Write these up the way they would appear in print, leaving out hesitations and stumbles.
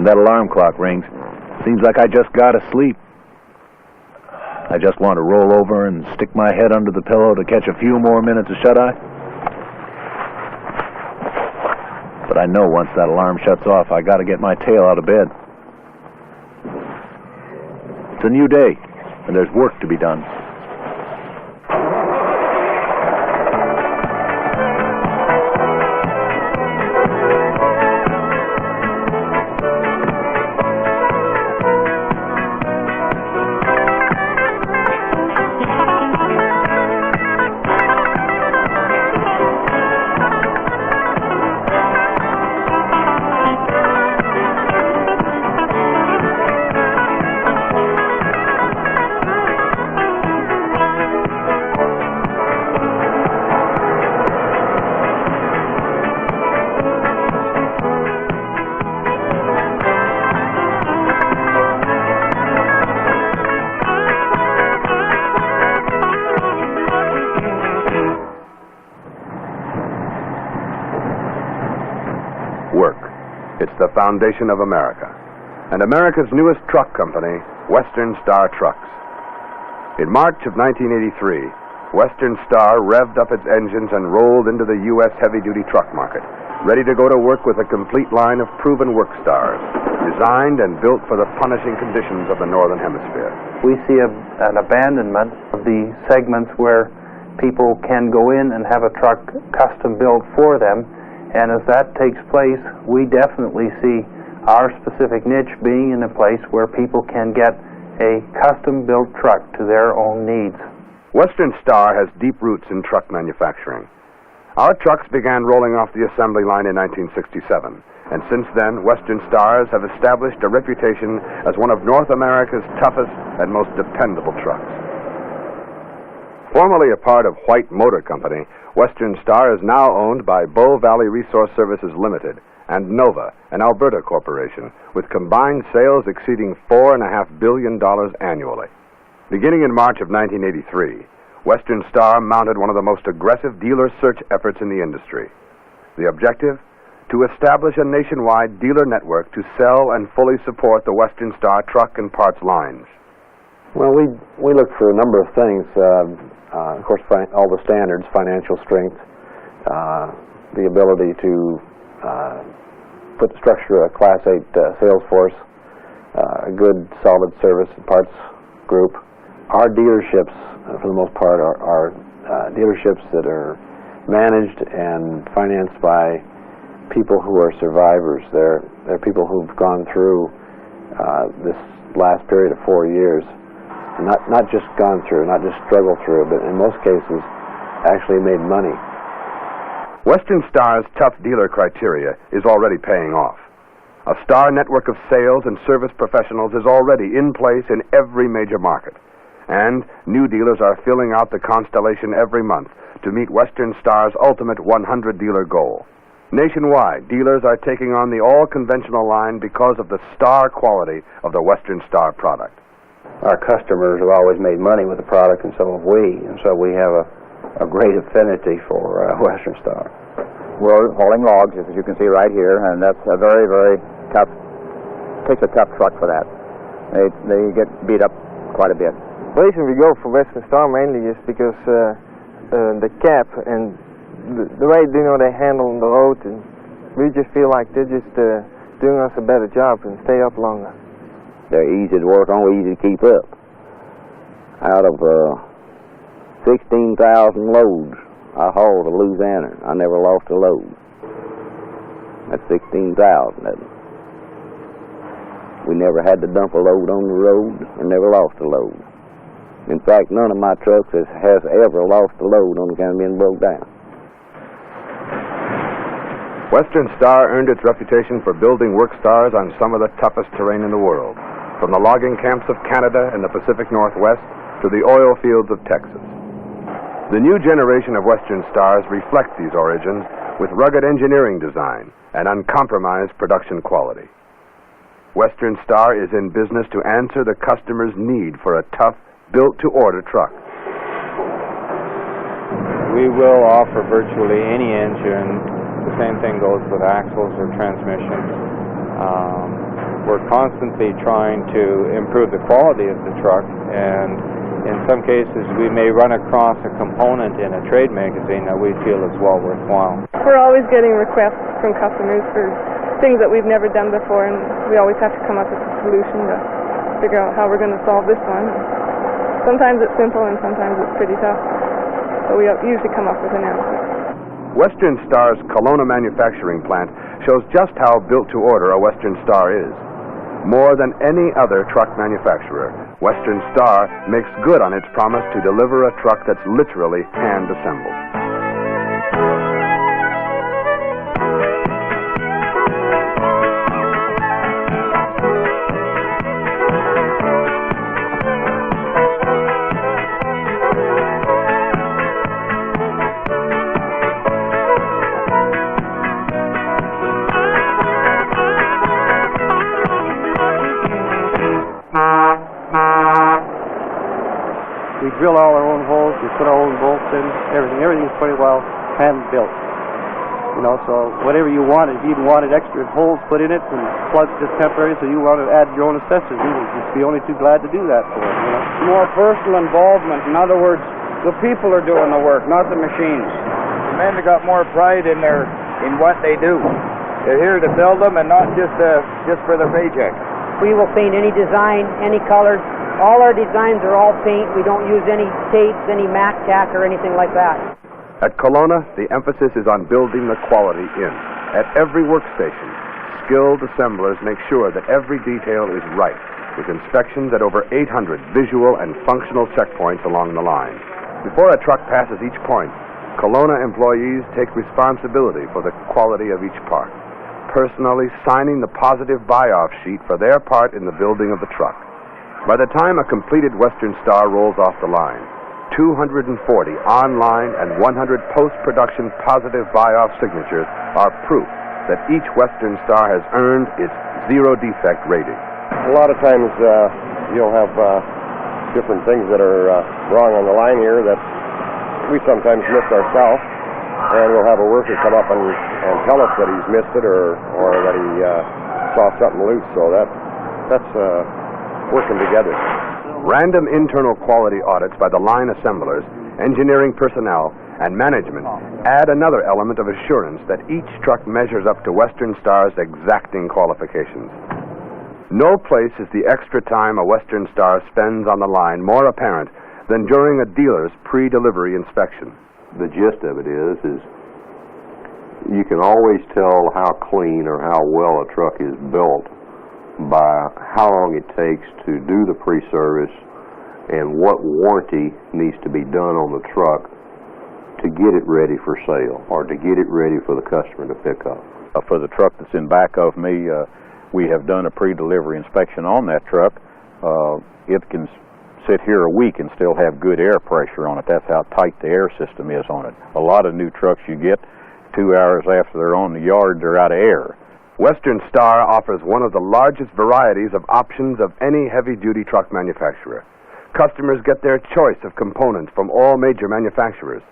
and that alarm clock rings. Seems like I just got to sleep. I just want to roll over and stick my head under the pillow to catch a few more minutes of shut-eye. But I know once that alarm shuts off, I got to get my tail out of bed. It's a new day, and there's work to be done. Work. It's the foundation of America. And America's newest truck company, Western Star Trucks. In March of 1983, Western Star revved up its engines and rolled into the U.S. heavy-duty truck market, ready to go to work with a complete line of proven work stars, designed and built for the punishing conditions of the Northern Hemisphere. We see an abandonment of the segments where people can go in and have a truck custom built for them. And as that takes place, we definitely see our specific niche being in a place where people can get a custom-built truck to their own needs. Western Star has deep roots in truck manufacturing. Our trucks began rolling off the assembly line in 1967, and since then, Western Stars have established a reputation as one of North America's toughest and most dependable trucks. Formerly a part of White Motor Company, Western Star is now owned by Bow Valley Resource Services Limited and Nova, an Alberta corporation, with combined sales exceeding $4.5 billion annually. Beginning in March of 1983, Western Star mounted one of the most aggressive dealer search efforts in the industry. The objective? To establish a nationwide dealer network to sell and fully support the Western Star truck and parts lines. Well, we looked for a number of things. Of course, all the standards, financial strength, the ability to structure a Class 8 sales force, a good, solid service and parts group. Our dealerships, for the most part, are dealerships that are managed and financed by people who are survivors. They're people who've gone through this last period of 4 years. Not just gone through, not just struggled through, but in most cases actually made money. Western Star's tough dealer criteria is already paying off. A star network of sales and service professionals is already in place in every major market. And new dealers are filling out the constellation every month to meet Western Star's ultimate 100-dealer goal. Nationwide, dealers are taking on the all-conventional line because of the star quality of the Western Star product. Our customers have always made money with the product, and so have we. And so we have a great affinity for Western Star. We're hauling logs, as you can see right here, and that's a very, very tough, takes a tough truck for that. They get beat up quite a bit. The reason we go for Western Star mainly is because the cap and the way they handle the road, and we just feel like they're just doing us a better job and stay up longer. They're easy to work on, easy to keep up. Out of 16,000 loads I hauled to Louisiana, I never lost a load. That's 16,000. We never had to dump a load on the road or never lost a load. In fact, none of my trucks has ever lost a load on account of being broke down. Western Star earned its reputation for building work stars on some of the toughest terrain in the world, from the logging camps of Canada and the Pacific Northwest to the oil fields of Texas. The new generation of Western Stars reflect these origins with rugged engineering design and uncompromised production quality. Western Star is in business to answer the customer's need for a tough, built-to-order truck. We will offer virtually any engine. The same thing goes with axles or transmissions. we're constantly trying to improve the quality of the truck, and in some cases we may run across a component in a trade magazine that we feel is well worthwhile. We're always getting requests from customers for things that we've never done before, and we always have to come up with a solution to figure out how we're going to solve this one. Sometimes it's simple and sometimes it's pretty tough, but we usually come up with an answer. Western Star's Kelowna manufacturing plant shows just how built to order a Western Star is. More than any other truck manufacturer, Western Star makes good on its promise to deliver a truck that's literally hand assembled. We drill all our own holes, we put our own bolts in, everything's pretty well hand-built. You know, so whatever you wanted, if you even wanted extra holes put in it and plugs just temporary, so you want to add your own accessories, we would just be only too glad to do that for it, you know. More personal involvement. In other words, the people are doing the work, not the machines. The men have got more pride in what they do. They're here to build them and not just for their paycheck. We will paint any design, any color. All our designs are all paint. We don't use any tapes, any matte tack, or anything like that. At Kelowna, the emphasis is on building the quality in. At every workstation, skilled assemblers make sure that every detail is right, with inspections at over 800 visual and functional checkpoints along the line. Before a truck passes each point, Kelowna employees take responsibility for the quality of each part, personally signing the positive buy-off sheet for their part in the building of the truck. By the time a completed Western Star rolls off the line, 240 online and 100 post-production positive buy-off signatures are proof that each Western Star has earned its zero-defect rating. A lot of times you'll have different things that are wrong on the line here that we sometimes miss ourselves, and we'll have a worker come up and tell us that he's missed it or that he saw something loose, so that's working together. Random internal quality audits by the line assemblers, engineering personnel, and management add another element of assurance that each truck measures up to Western Star's exacting qualifications. No place is the extra time a Western Star spends on the line more apparent than during a dealer's pre-delivery inspection. The gist of it is you can always tell how clean or how well a truck is built by how long it takes to do the pre-service and what warranty needs to be done on the truck to get it ready for sale or to get it ready for the customer to pick up. For the truck that's in back of me, we have done a pre-delivery inspection on that truck. It can sit here a week and still have good air pressure on it. That's how tight the air system is on it. A lot of new trucks you get 2 hours after they're on the yard, they're out of air. Western Star offers one of the largest varieties of options of any heavy-duty truck manufacturer. Customers get their choice of components from all major manufacturers,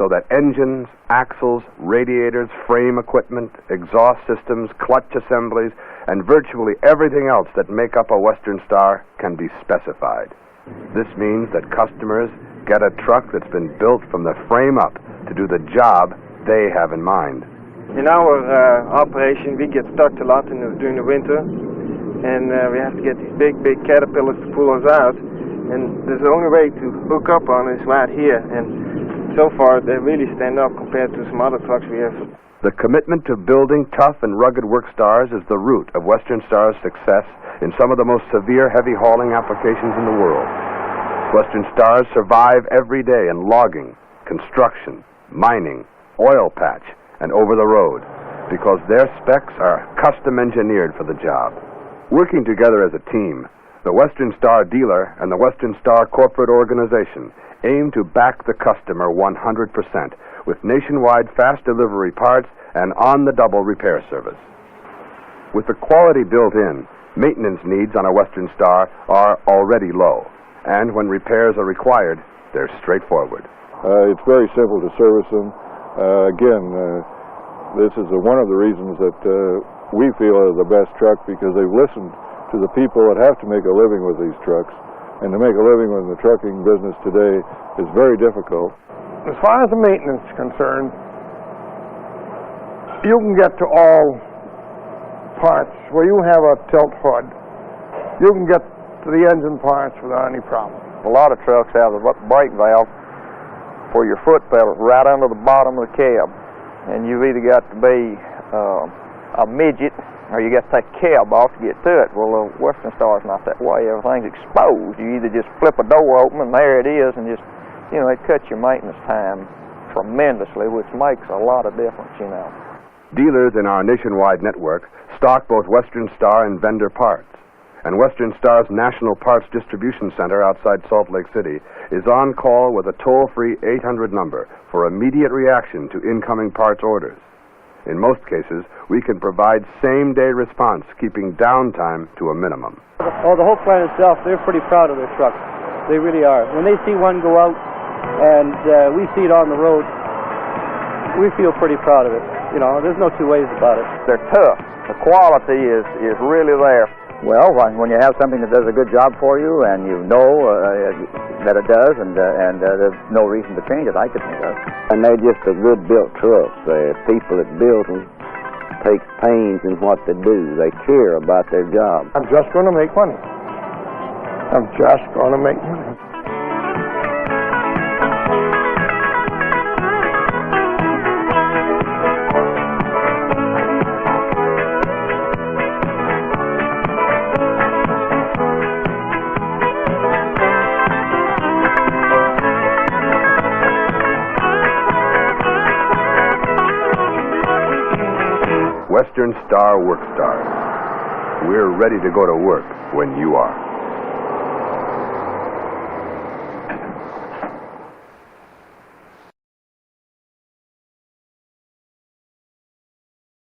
so that engines, axles, radiators, frame equipment, exhaust systems, clutch assemblies, and virtually everything else that make up a Western Star can be specified. This means that customers get a truck that's been built from the frame up to do the job they have in mind. In our operation, we get stuck a lot during the winter, and we have to get these big caterpillars to pull us out. And there's the only way to hook up on is right here. And so far, they really stand up compared to some other trucks we have. The commitment to building tough and rugged work stars is the root of Western Star's success in some of the most severe heavy hauling applications in the world. Western Stars survive every day in logging, construction, mining, oil patch, and over the road, because their specs are custom engineered for the job. Working together as a team, the Western Star dealer and the Western Star corporate organization aim to back the customer 100% with nationwide fast delivery parts and on-the-double repair service. With the quality built in, maintenance needs on a Western Star are already low, and when repairs are required, they're straightforward. It's very simple to service them. This is one of the reasons that we feel are the best truck because they've listened to the people that have to make a living with these trucks. And to make a living with the trucking business today is very difficult. As far as the maintenance is concerned, you can get to all parts where you have a tilt hood. You can get to the engine parts without any problem. A lot of trucks have the brake valve for your foot pedal right under the bottom of the cab, and you've either got to be a midget or you got to take the cab off to get to it. Well, Western Star's not that way. Everything's exposed. You either just flip a door open and there it is, and just, you know, it cuts your maintenance time tremendously, which makes a lot of difference, you know. Dealers in our nationwide network stock both Western Star and vendor parts. And Western Star's National Parts Distribution Center outside Salt Lake City is on call with a toll-free 800 number for immediate reaction to incoming parts orders. In most cases, we can provide same-day response, keeping downtime to a minimum. Oh, the whole plant itself, they're pretty proud of their trucks. They really are. When they see one go out and we see it on the road, we feel pretty proud of it. You know, there's no two ways about it. They're tough. The quality is really there. Well, when you have something that does a good job for you and you know that it does and there's no reason to change it, I could think of. And they're just a good built truck. The people that build them take pains in what they do. They care about their job. I'm just going to make money. I'm just going to make money. Western Star Work Stars. We're ready to go to work when you are.